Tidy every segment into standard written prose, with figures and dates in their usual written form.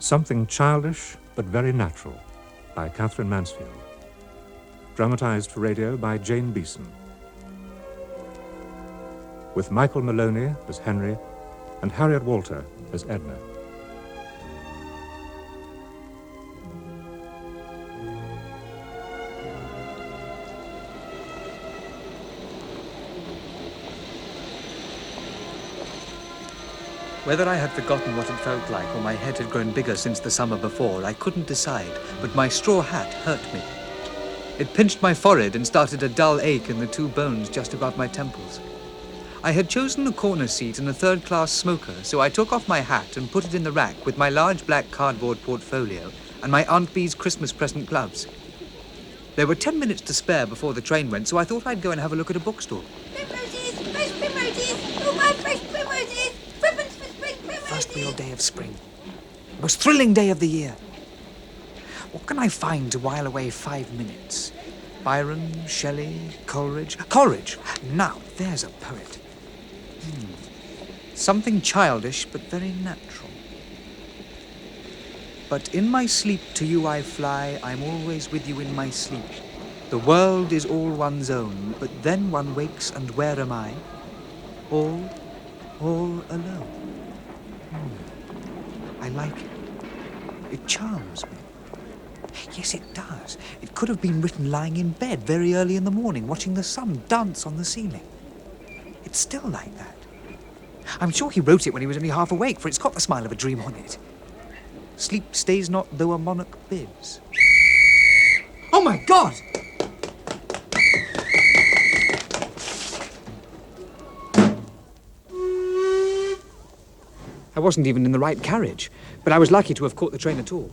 Something Childish but Very Natural by Katherine Mansfield. Dramatised for radio by Jane Beeson. With Michael Maloney as Henry and Harriet Walter as Edna. Whether I had forgotten what it felt like or my head had grown bigger since the summer before, I couldn't decide, but my straw hat hurt me. It pinched my forehead and started a dull ache in the two bones just above my temples. I had chosen a corner seat in a third-class smoker, so I took off my hat and put it in the rack with my large black cardboard portfolio and my Aunt Bee's Christmas present gloves. There were 10 minutes to spare before the train went, so I thought I'd go and have a look at a bookstore. Primroses! Fresh primroses! Oh, my fresh primroses! Ribbons for spring primroses! First real day of spring. Most thrilling day of the year. What can I find to while away 5 minutes? Byron, Shelley, Coleridge. Coleridge! Now, there's a poet. Something childish, but very natural. But in my sleep to you I fly, I'm always with you in my sleep. The world is all one's own, but then one wakes, and where am I? All alone. I like it. It charms me. Yes, it does. It could have been written lying in bed very early in the morning, watching the sun dance on the ceiling. It's still like that. I'm sure he wrote it when he was only half awake, for it's got the smile of a dream on it. Sleep stays not though a monarch bids. Oh my God! I wasn't even in the right carriage, but I was lucky to have caught the train at all.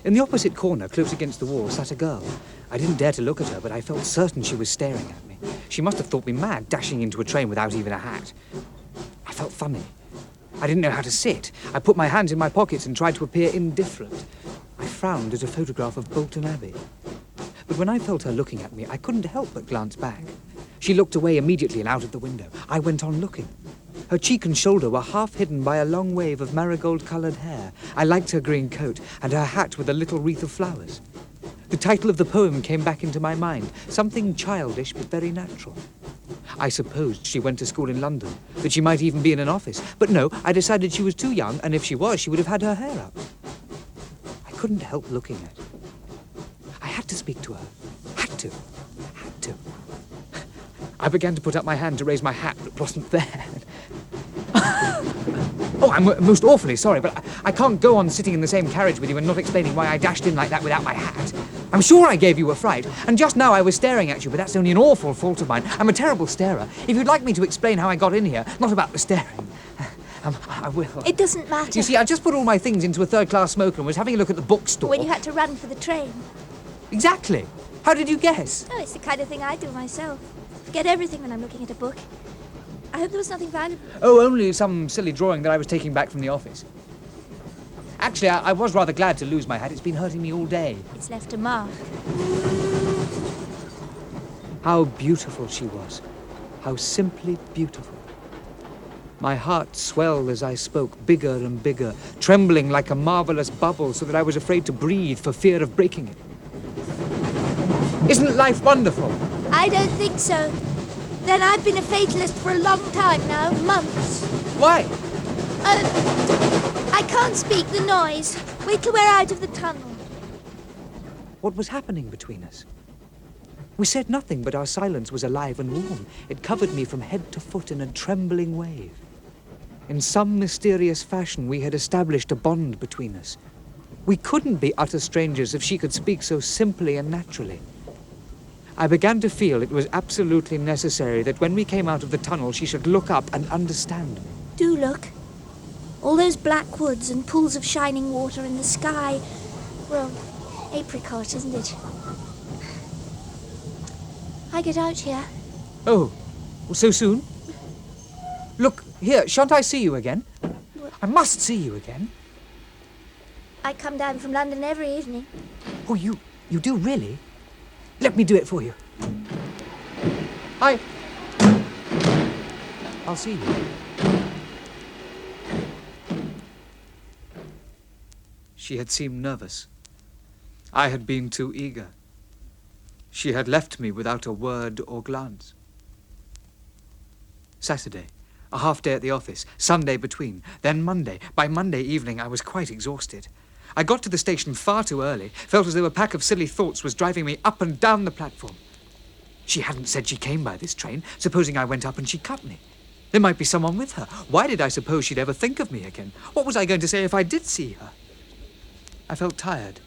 In the opposite corner, close against the wall, sat a girl. I didn't dare to look at her, but I felt certain she was staring at me. She must have thought me mad, dashing into a train without even a hat. I felt funny. I didn't know how to sit. I put my hands in my pockets and tried to appear indifferent. I frowned at a photograph of Bolton Abbey. But when I felt her looking at me, I couldn't help but glance back. She looked away immediately and out of the window. I went on looking. Her cheek and shoulder were half hidden by a long wave of marigold-coloured hair. I liked her green coat and her hat with a little wreath of flowers. The title of the poem came back into my mind, Something Childish but Very Natural. I supposed she went to school in London, that she might even be in an office. But no, I decided she was too young, and if she was, she would have had her hair up. I couldn't help looking at her. I had to speak to her. Had to. I began to put up my hand to raise my hat, but it wasn't there. Oh, I'm most awfully sorry, but I can't go on sitting in the same carriage with you and not explaining why I dashed in like that without my hat. I'm sure I gave you a fright, and just now I was staring at you, but that's only an awful fault of mine. I'm a terrible starer. If you'd like me to explain how I got in here, not about the staring, I will. It doesn't matter. You see, I just put all my things into a third-class smoker and was having a look at the bookstore. When you had to run for the train. Exactly. How did you guess? Oh, it's the kind of thing I do myself. Forget everything when I'm looking at a book. I hope there was nothing valuable. Oh, only some silly drawing that I was taking back from the office. Actually, I was rather glad to lose my hat. It's been hurting me all day. It's left a mark. How beautiful she was. How simply beautiful. My heart swelled as I spoke, bigger and bigger, trembling like a marvelous bubble so that I was afraid to breathe for fear of breaking it. Isn't life wonderful? I don't think so. Then I've been a fatalist for a long time now, months. Why? I can't speak, the noise. Wait till we're out of the tunnel. What was happening between us? We said nothing, but our silence was alive and warm. It covered me from head to foot in a trembling wave. In some mysterious fashion, we had established a bond between us. We couldn't be utter strangers if she could speak so simply and naturally. I began to feel it was absolutely necessary that when we came out of the tunnel, she should look up and understand me. Do look. All those black woods and pools of shining water in the sky. Well, apricot, isn't it? I get out here. Oh, so soon? Look, here, shan't I see you again? What? I must see you again. I come down from London every evening. Oh, you do really? Let me do it for you. Hi. I'll see you. She had seemed nervous. I had been too eager. She had left me without a word or glance. Saturday, a half day at the office, Sunday between, then Monday. By Monday evening, I was quite exhausted. I got to the station far too early, felt as though a pack of silly thoughts was driving me up and down the platform. She hadn't said she came by this train, supposing I went up and she cut me. There might be someone with her. Why did I suppose she'd ever think of me again? What was I going to say if I did see her? I felt tired.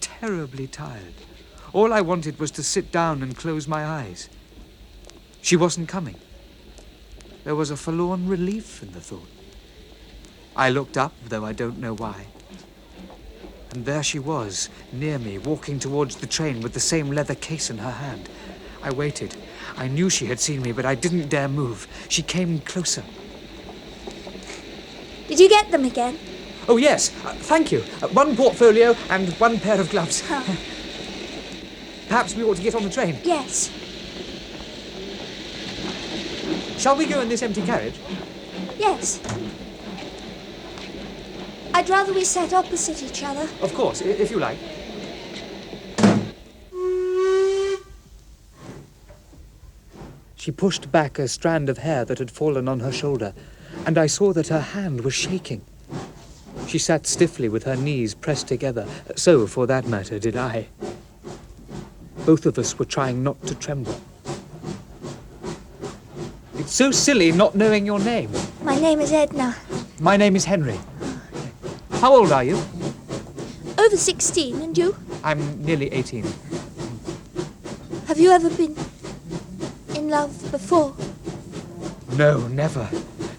Terribly tired. All I wanted was to sit down and close my eyes. She wasn't coming. There was a forlorn relief in the thought. I looked up, though I don't know why. And there she was, near me, walking towards the train with the same leather case in her hand. I waited. I knew she had seen me, but I didn't dare move. She came closer. Did you get them again? Oh, yes. Thank you. One portfolio and one pair of gloves. Oh. Perhaps we ought to get on the train. Yes. Shall we go in this empty carriage? Yes. I'd rather we sat opposite each other. Of course, if you like. She pushed back a strand of hair that had fallen on her shoulder, and I saw that her hand was shaking. She sat stiffly with her knees pressed together. So, for that matter, did I. Both of us were trying not to tremble. It's so silly not knowing your name. My name is Edna. My name is Henry. How old are you? Over 16, and you? I'm nearly 18. Have you ever been in love before? No, never.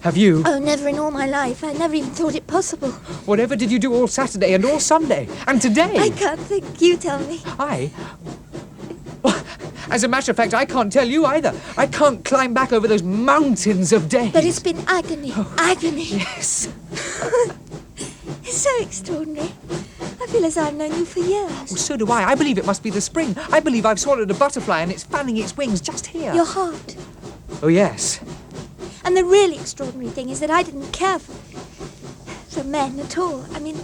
Have you? Oh, never in all my life. I never even thought it possible. Whatever did you do all Saturday and all Sunday? And today? I can't think. You tell me. As a matter of fact, I can't tell you either. I can't climb back over those mountains of days. But it's been agony. Agony. Yes. It's so extraordinary. I feel as I've known you for years. Well, so do I. I believe it must be the spring. I believe I've swallowed a butterfly and it's fanning its wings just here. Your heart. Oh, yes. And the really extraordinary thing is that I didn't care for men at all. I mean,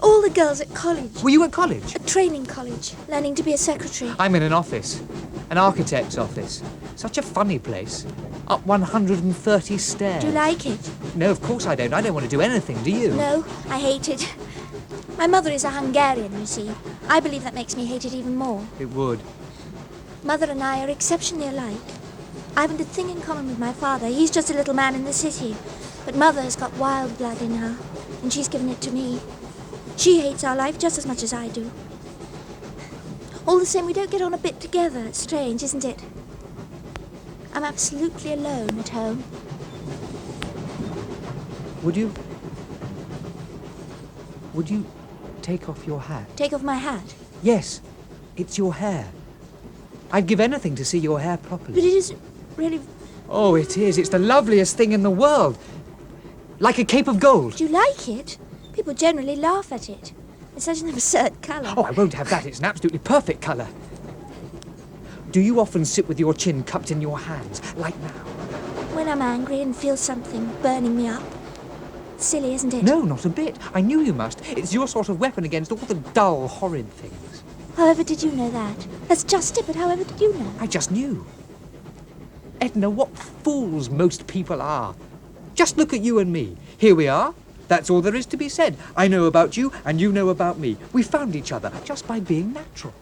all the girls at college. Were you at college? A training college, learning to be a secretary. I'm in an office. An architect's office. Such a funny place. Up 130 stairs. Do you like it? No, of course I don't. I don't want to do anything, do you? No, I hate it. My mother is a Hungarian, you see. I believe that makes me hate it even more. It would. Mother and I are exceptionally alike. I haven't a thing in common with my father. He's just a little man in the city. But Mother has got wild blood in her, and she's given it to me. She hates our life just as much as I do. All the same, we don't get on a bit together. It's strange, isn't it? I'm absolutely alone at home. Would you take off your hat? Take off my hat? Yes, it's your hair. I'd give anything to see your hair properly. But it is really... Oh, it is. It's the loveliest thing in the world. Like a cape of gold. Do you like it? People generally laugh at it. It's such an absurd colour. Oh, I won't have that. It's an absolutely perfect colour. Do you often sit with your chin cupped in your hands, like now? When I'm angry and feel something burning me up. Silly, isn't it? No, not a bit. I knew you must. It's your sort of weapon against all the dull, horrid things. However did you know that? That's just it, but however did you know? I just knew. Edna, what fools most people are. Just look at you and me. Here we are. That's all there is to be said. I know about you, and you know about me. We found each other just by being natural.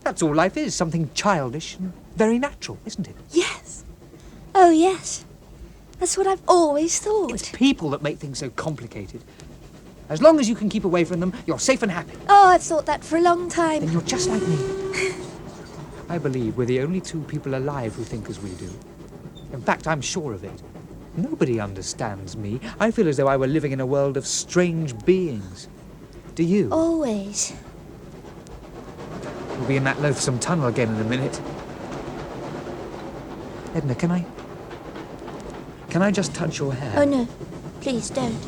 That's all life is, something childish and very natural, isn't it? Yes. Oh, yes. That's what I've always thought. It's people that make things so complicated. As long as you can keep away from them, you're safe and happy. Oh, I've thought that for a long time. Then you're just like me. I believe we're the only two people alive who think as we do. In fact, I'm sure of it. Nobody understands me. I feel as though I were living in a world of strange beings. Do you? Always. We'll be in that loathsome tunnel again in a minute. Edna, can I just touch your hair? Oh, no. Please, don't.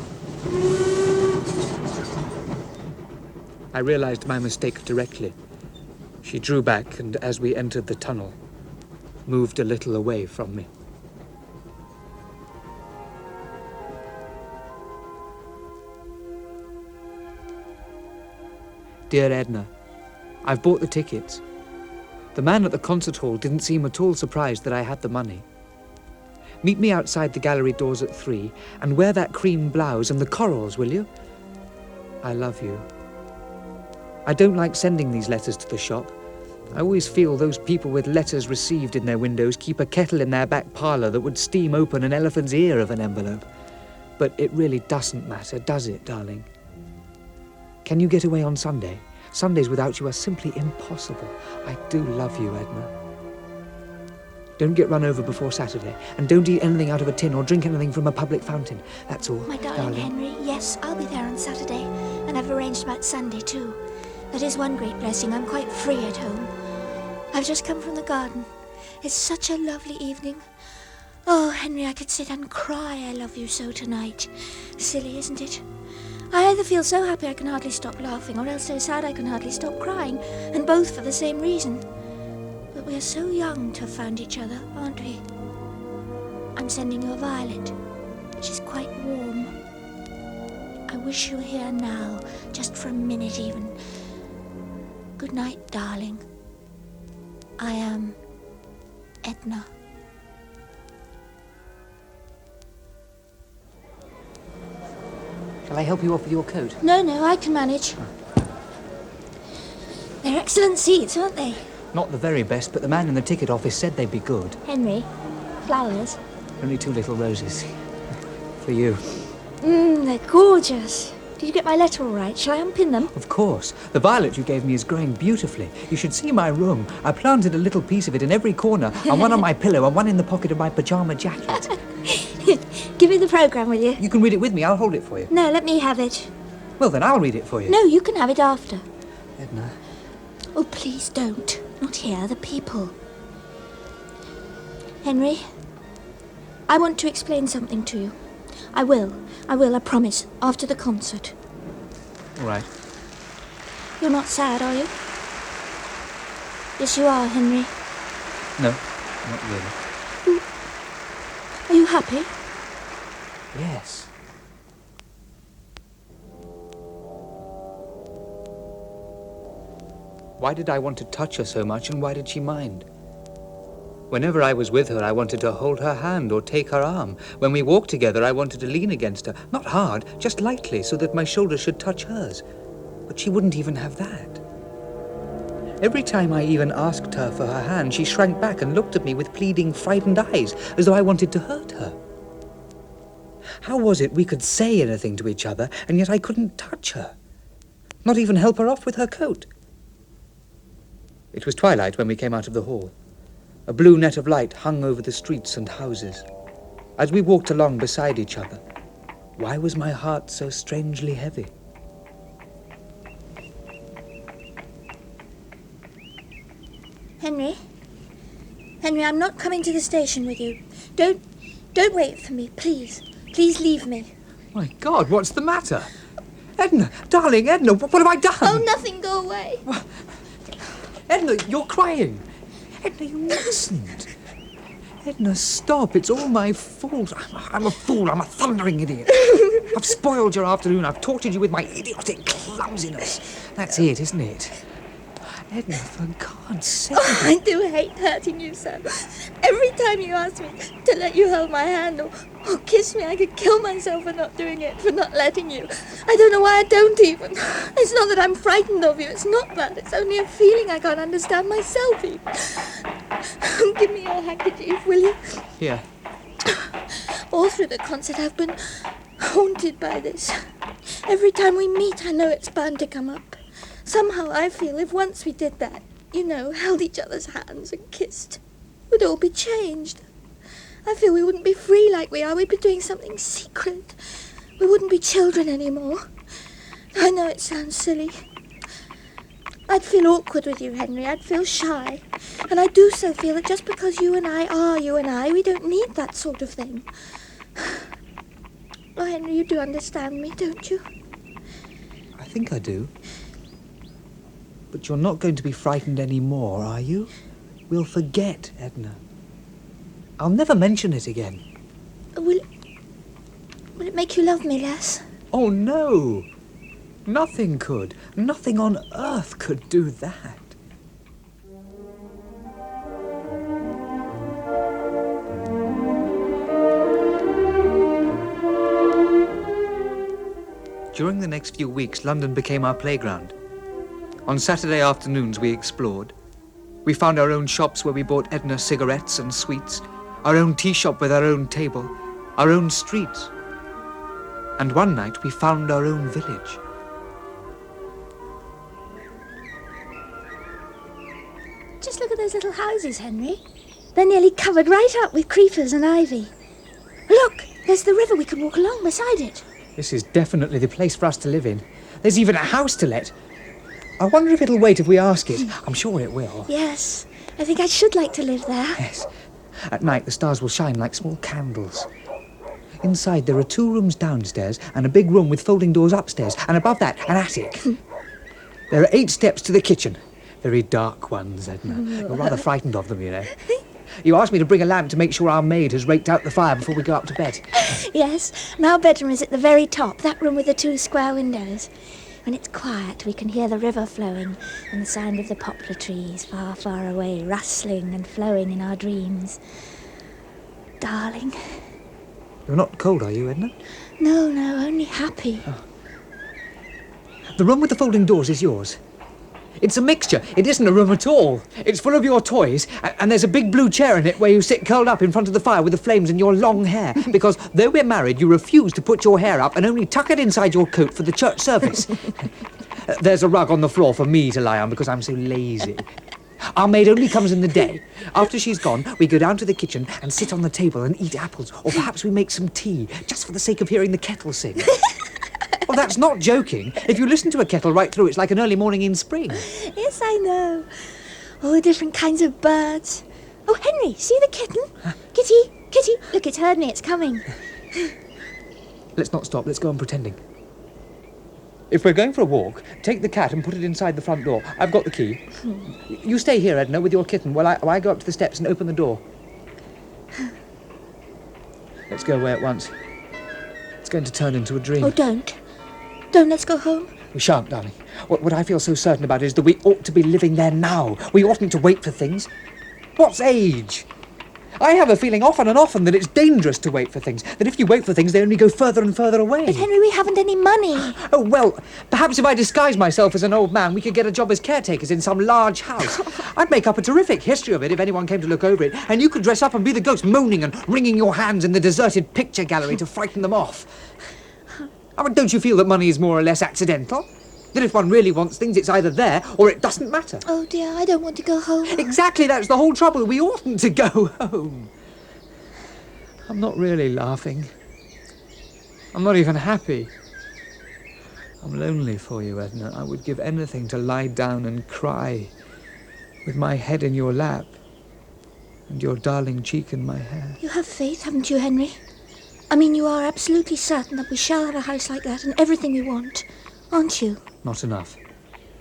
I realized my mistake directly. She drew back, and as we entered the tunnel, moved a little away from me. Dear Edna, I've bought the tickets. The man at the concert hall didn't seem at all surprised that I had the money. Meet me outside the gallery doors at 3 and wear that cream blouse and the corals, will you? I love you. I don't like sending these letters to the shop. I always feel those people with letters received in their windows keep a kettle in their back parlour that would steam open an elephant's ear of an envelope. But it really doesn't matter, does it, darling? Can you get away on Sunday? Sundays without you are simply impossible. I do love you, Edna. Don't get run over before Saturday, and don't eat anything out of a tin or drink anything from a public fountain. That's all, My darling Henry, yes, I'll be there on Saturday, and I've arranged about Sunday too. That is one great blessing. I'm quite free at home. I've just come from the garden. It's such a lovely evening. Oh, Henry, I could sit and cry I love you so tonight. Silly, isn't it? I either feel so happy I can hardly stop laughing, or else so sad I can hardly stop crying, and both for the same reason. But we are so young to have found each other, aren't we? I'm sending you a violet, which is quite warm. I wish you were here now, just for a minute even. Good night, darling. I am Edna. Shall I help you off with your coat? No, I can manage. They're excellent seats, aren't they? Not the very best, but the man in the ticket office said they'd be good. Henry, flowers. Only 2 little roses. For you. They're gorgeous. Did you get my letter all right? Shall I unpin them? Of course. The violet you gave me is growing beautifully. You should see my room. I planted a little piece of it in every corner, and one on my pillow, and one in the pocket of my pyjama jacket. Give me the programme, will you? You can read it with me. I'll hold it for you. No, let me have it. Well, then I'll read it for you. No, you can have it after. Edna. Oh, please don't. Not here, the people. Henry, I want to explain something to you. I will, I promise, after the concert. All right. You're not sad, are you? Yes, you are, Henry. No, not really. Are you happy? Yes. Why did I want to touch her so much, and why did she mind? Whenever I was with her, I wanted to hold her hand or take her arm. When we walked together, I wanted to lean against her. Not hard, just lightly, so that my shoulder should touch hers. But she wouldn't even have that. Every time I even asked her for her hand, she shrank back and looked at me with pleading, frightened eyes, as though I wanted to hurt her. How was it we could say anything to each other, and yet I couldn't touch her? Not even help her off with her coat. It was twilight when we came out of the hall. A blue net of light hung over the streets and houses. As we walked along beside each other, why was my heart so strangely heavy? Henry? Henry, I'm not coming to the station with you. Don't wait for me, please. Please leave me. My God, what's the matter? Edna, darling, Edna, what have I done? Oh, nothing, go away. Edna, you're crying. Edna, you mustn't. Edna, stop. It's all my fault. I'm a fool. I'm a thundering idiot. I've spoiled your afternoon. I've tortured you with my idiotic clumsiness. That's it, isn't it? Edna, for God's sake. Oh, I do hate hurting you, sir. Every time you ask me to let you hold my hand or kiss me, I could kill myself for not doing it, for not letting you. I don't know why I don't even. It's not that I'm frightened of you. It's not that. It's only a feeling I can't understand myself even. Give me your handkerchief, will you? Here. All through the concert, I've been haunted by this. Every time we meet, I know it's bound to come up. Somehow I feel if once we did that, held each other's hands and kissed, we'd all be changed. I feel we wouldn't be free like we are. We'd be doing something secret. We wouldn't be children anymore. I know it sounds silly. I'd feel awkward with you, Henry. I'd feel shy. And I do so feel that just because you and I are you and I, we don't need that sort of thing. Oh, Henry, you do understand me, don't you? I think I do. But you're not going to be frightened anymore, are you? We'll forget, Edna. I'll never mention it again. Will it make you love me less? Oh, no. Nothing could. Nothing on earth could do that. During the next few weeks, London became our playground. On Saturday afternoons, we explored. We found our own shops where we bought Edna cigarettes and sweets, our own tea shop with our own table, our own streets. And one night, we found our own village. Just look at those little houses, Henry. They're nearly covered right up with creepers and ivy. Look, there's the river. We could walk along beside it. This is definitely the place for us to live in. There's even a house to let. I wonder if it'll wait if we ask it. I'm sure it will. Yes, I think I should like to live there. Yes. At night, the stars will shine like small candles. Inside, there are 2 rooms downstairs and a big room with folding doors upstairs, and above that, an attic. There are 8 steps to the kitchen. Very dark ones, Edna. You're rather frightened of them, you know. You asked me to bring a lamp to make sure our maid has raked out the fire before we go up to bed. Yes, and our bedroom is at the very top, that room with the 2 square windows. When it's quiet, we can hear the river flowing and the sound of the poplar trees far, far away, rustling and flowing in our dreams. Darling. You're not cold, are you, Edna? No, only happy. Oh. The room with the folding doors is yours. It's a mixture. It isn't a room at all. It's full of your toys, and there's a big blue chair in it where you sit curled up in front of the fire with the flames in your long hair, because though we're married, you refuse to put your hair up and only tuck it inside your coat for the church service. There's a rug on the floor for me to lie on because I'm so lazy. Our maid only comes in the day. After she's gone, we go down to the kitchen and sit on the table and eat apples, or perhaps we make some tea, just for the sake of hearing the kettle sing. Oh, that's not joking. If you listen to a kettle right through, it's like an early morning in spring. Yes, I know. All the different kinds of birds. Oh, Henry, see the kitten? Kitty, look, it's heard me, it's coming. Let's not stop, let's go on pretending. If we're going for a walk, take the cat and put it inside the front door. I've got the key. You stay here, Edna, with your kitten while I go up to the steps and open the door. Let's go away at once. It's going to turn into a dream. Oh, don't. Don't, let's go home. We shan't, darling. What I feel so certain about is that we ought to be living there now. We oughtn't to wait for things. What's age? I have a feeling often and often that it's dangerous to wait for things, that if you wait for things, they only go further and further away. But, Henry, we haven't any money. Oh, well, perhaps if I disguise myself as an old man, we could get a job as caretakers in some large house. I'd make up a terrific history of it if anyone came to look over it, and you could dress up and be the ghost, moaning and wringing your hands in the deserted picture gallery to frighten them off. Oh, don't you feel that money is more or less accidental? That if one really wants things, it's either there or it doesn't matter. Oh, dear, I don't want to go home. Exactly, that's the whole trouble. We oughtn't to go home. I'm not really laughing. I'm not even happy. I'm lonely for you, Edna. I would give anything to lie down and cry with my head in your lap and your darling cheek in my hair. You have faith, haven't you, Henry? I mean, you are absolutely certain that we shall have a house like that and everything we want, aren't you? Not enough.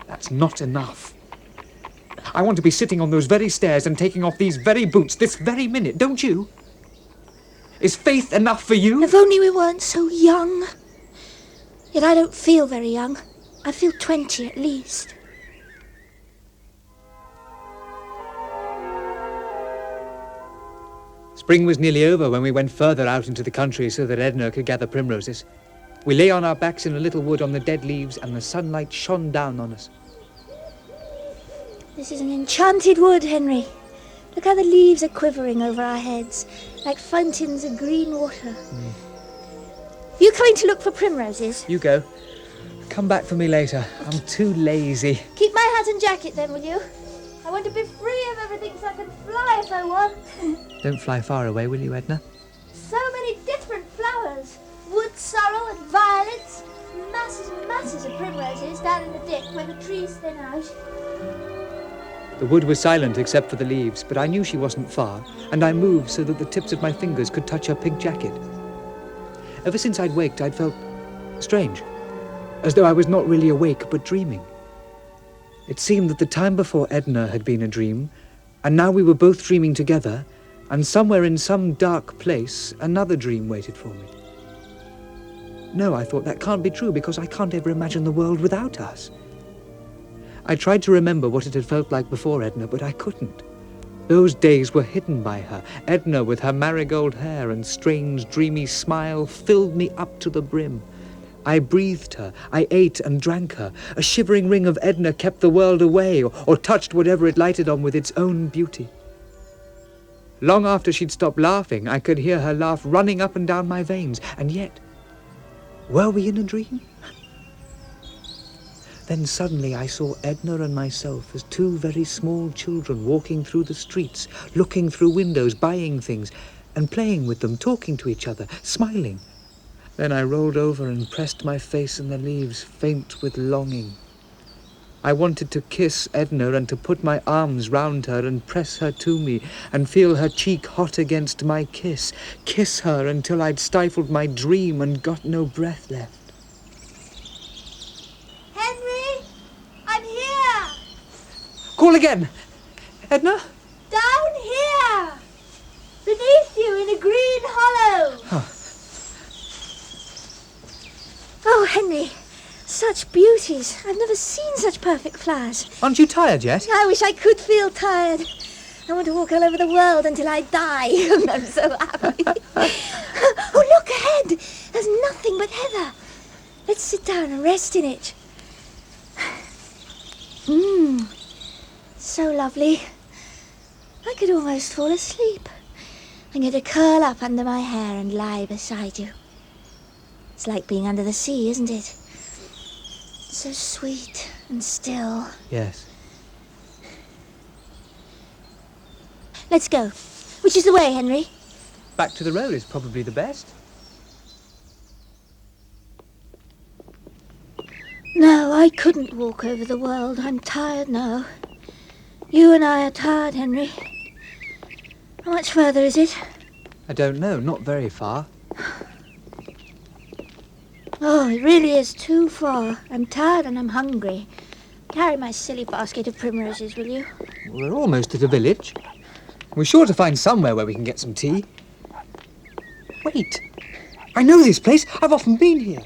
That's not enough. I want to be sitting on those very stairs and taking off these very boots this very minute, don't you? Is faith enough for you? If only we weren't so young. Yet I don't feel very young. I feel 20 at least. Spring was nearly over when we went further out into the country so that Edna could gather primroses. We lay on our backs in a little wood on the dead leaves, and the sunlight shone down on us. This is an enchanted wood, Henry. Look how the leaves are quivering over our heads, like fountains of green water. You coming to look for primroses? You go. Come back for me later. I'm too lazy. Keep my hat and jacket then, will you? I want to be free of everything so I can fly if I want. Don't fly far away, will you, Edna? So many different flowers. Wood sorrel and violets. Masses and masses of primroses down in the dip where the trees thin out. The wood was silent except for the leaves, but I knew she wasn't far, and I moved so that the tips of my fingers could touch her pink jacket. Ever since I'd waked, I'd felt strange, as though I was not really awake but dreaming. It seemed that the time before Edna had been a dream, and now we were both dreaming together, and somewhere in some dark place, another dream waited for me. No, I thought, that can't be true because I can't ever imagine the world without us. I tried to remember what it had felt like before Edna, but I couldn't. Those days were hidden by her. Edna, with her marigold hair and strange, dreamy smile, filled me up to the brim. I breathed her, I ate and drank her. A shivering ring of Edna kept the world away, or touched whatever it lighted on with its own beauty. Long after she'd stopped laughing, I could hear her laugh running up and down my veins. And yet, were we in a dream? Then suddenly I saw Edna and myself as two very small children walking through the streets, looking through windows, buying things, and playing with them, talking to each other, smiling. Then I rolled over and pressed my face in the leaves, faint with longing. I wanted to kiss Edna and to put my arms round her and press her to me and feel her cheek hot against my kiss her until I'd stifled my dream and got no breath left. Henry, I'm here. Call again. Edna? Down here. Beneath you in a green hollow. Oh, Henry, such beauties. I've never seen such perfect flowers. Aren't you tired yet? I wish I could feel tired. I want to walk all over the world until I die. I'm so happy. Oh, look ahead. There's nothing but heather. Let's sit down and rest in it. So lovely. I could almost fall asleep. I'm going to curl up under my hair and lie beside you. It's like being under the sea, isn't it? So sweet and still. Yes. Let's go. Which is the way, Henry? Back to the road is probably the best. No, I couldn't walk over the world. I'm tired now. You and I are tired, Henry. How much further is it? I don't know, not very far. Oh, it really is too far. I'm tired and I'm hungry. Carry my silly basket of primroses, will you? We're almost at a village. We're sure to find somewhere where we can get some tea. Wait. I know this place. I've often been here.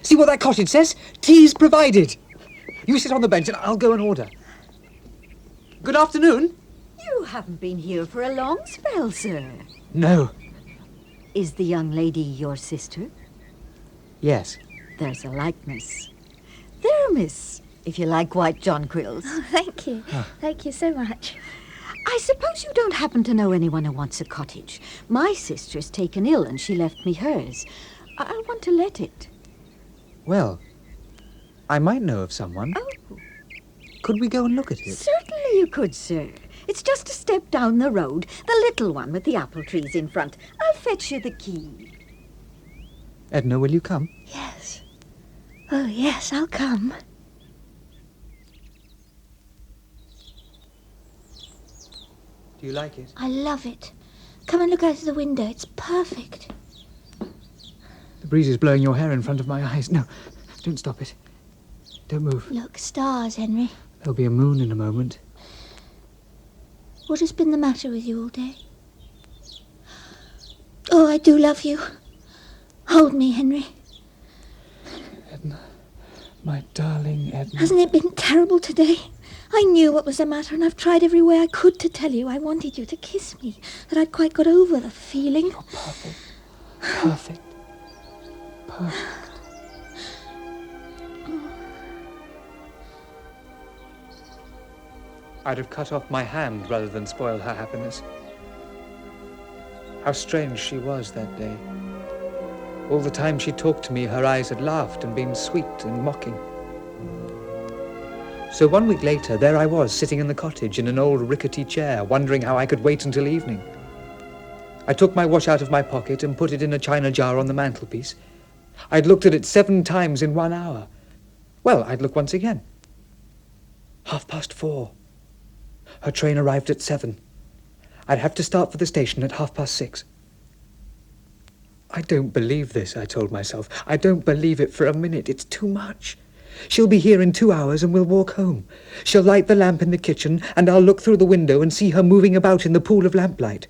See what that cottage says? Tea's provided. You sit on the bench and I'll go and order. Good afternoon. You haven't been here for a long spell, sir. No. Is the young lady your sister? Yes. There's a likeness. There, miss, if you like white jonquils. Oh, thank you. Thank you so much. I suppose you don't happen to know anyone who wants a cottage. My sister's taken ill and she left me hers. I want to let it. Well, I might know of someone. Oh, Could we go and look at it? certainly you could, sir. It's just a step down the road, the little one with the apple trees in front. I'll fetch you the key. Edna, will you come? Yes. Oh, yes, I'll come. Do you like it? I love it. Come and look out of the window. It's perfect. The breeze is blowing your hair in front of my eyes. No, don't stop it. Don't move. Look, stars, Henry. There'll be a moon in a moment. What has been the matter with you all day? Oh, I do love you. Hold me, Henry. Edna, my darling Edna. Hasn't it been terrible today? I knew what was the matter, and I've tried every way I could to tell you I wanted you to kiss me, that I'd quite got over the feeling. You're perfect. Perfect. Perfect. I'd have cut off my hand rather than spoil her happiness. How strange she was that day. All the time she talked to me, her eyes had laughed and been sweet and mocking. So 1 week later, there I was, sitting in the cottage in an old rickety chair, wondering how I could wait until evening. I took my watch out of my pocket and put it in a china jar on the mantelpiece. I'd looked at it 7 times in 1 hour. Well, I'd look once again. 4:30. Her train arrived at 7. I'd have to start for the station at 6:30. I don't believe this, I told myself. I don't believe it for a minute. It's too much. She'll be here in 2 hours and we'll walk home. She'll light the lamp in the kitchen and I'll look through the window and see her moving about in the pool of lamplight.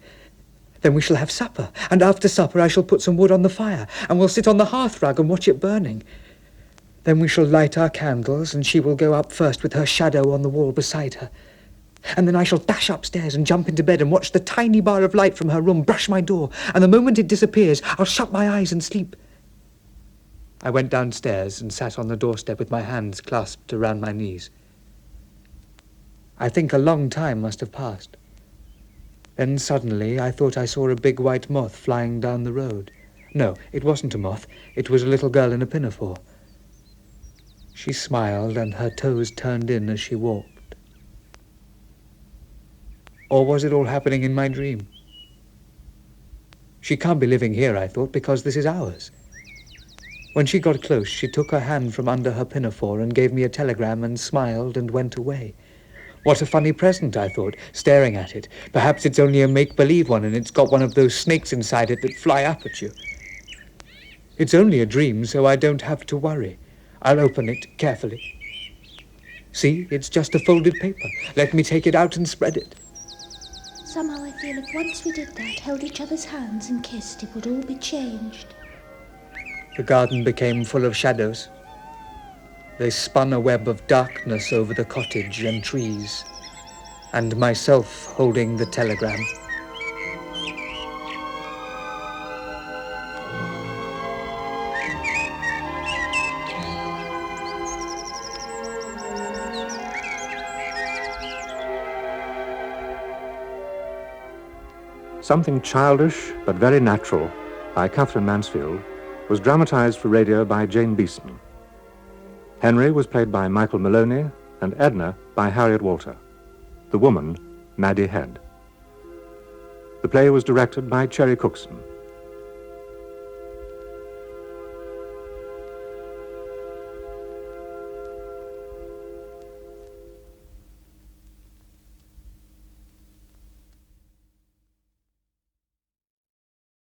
Then we shall have supper, and after supper I shall put some wood on the fire, and we'll sit on the hearthrug and watch it burning. Then we shall light our candles, and she will go up first with her shadow on the wall beside her. And then I shall dash upstairs and jump into bed and watch the tiny bar of light from her room brush my door, and the moment it disappears, I'll shut my eyes and sleep. I went downstairs and sat on the doorstep with my hands clasped around my knees. I think a long time must have passed. Then suddenly I thought I saw a big white moth flying down the road. No, it wasn't a moth. It was a little girl in a pinafore. She smiled and her toes turned in as she walked. Or was it all happening in my dream? She can't be living here, I thought, because this is ours. When she got close, she took her hand from under her pinafore and gave me a telegram and smiled and went away. What a funny present, I thought, staring at it. Perhaps it's only a make-believe one and it's got one of those snakes inside it that fly up at you. It's only a dream, so I don't have to worry. I'll open it carefully. See, it's just a folded paper. Let me take it out and spread it. Somehow I feel if once we did that, held each other's hands and kissed, it would all be changed. The garden became full of shadows. They spun a web of darkness over the cottage and trees, and myself holding the telegram. Something Childish but Very Natural by Katherine Mansfield was dramatised for radio by Jane Beeson. Henry was played by Michael Maloney and Edna by Harriet Walter. The woman, Madi Hedd. The play was directed by Cookson.